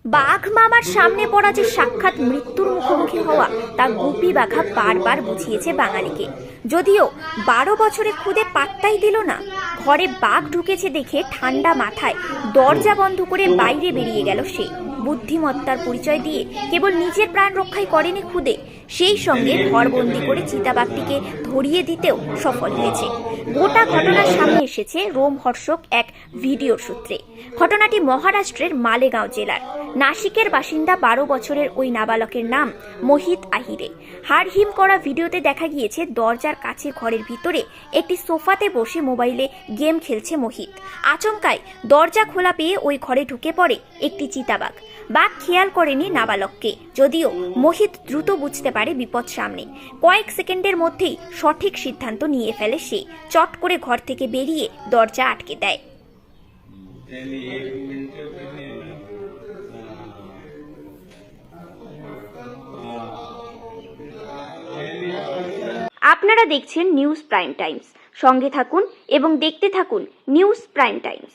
বাঘ মামার সামনে পড়া যে সাক্ষাৎ মৃত্যুর মুখোমুখি হওয়া তা গুপি বাঘা বারবার বুঝিয়েছে বাঙালিকে। যদিও 12 বছরে খুদে পাত্তাই দিল না। ঘরে বাঘ ঢুকেছে দেখে ঠান্ডা মাথায় দরজা বন্ধ করে বাইরে বেরিয়ে গেল সে। বুদ্ধিমত্তার পরিচয় দিয়ে কেবল নিজের প্রাণ রক্ষাই করেনি খুদে, সেই সঙ্গে ঘরবন্দি করে চিতাবাঘটিকে ধরিয়ে দিতেও সফল হয়েছে। গোটা ঘটনার সামনে এসেছে রোমহর্ষক এক ভিডিওর সূত্রে। ঘটনাটি মহারাষ্ট্রের মালেগাঁও জেলার। নাসিকের বাসিন্দা 12 বছরের ওই নাবালকের নাম মোহিত আহিরে। হাড়হিম করা ভিডিওতে দেখা গিয়েছে দরজার কাছে ঘরের ভিতরে একটি সোফাতে বসে মোবাইলে গেম খেলছে মোহিত। আচমকাই দরজা খোলা পেয়ে ওই ঘরে ঢুকে পড়ে একটি চিতাবাঘ। বাঘ খেয়াল করেনি নাবালককে, যদিও মোহিত দ্রুত বুঝতে পারে বিপদ সামনে। কয়েক সেকেন্ডের মধ্যেই সঠিক সিদ্ধান্ত নিয়ে ফেলে সে। চট করে ঘর থেকে বেরিয়ে দরজা আটকে দেয়। আপনারা দেখছেন নিউজ প্রাইম টাইমস। সঙ্গে থাকুন এবং দেখতে থাকুন নিউজ প্রাইম টাইমস।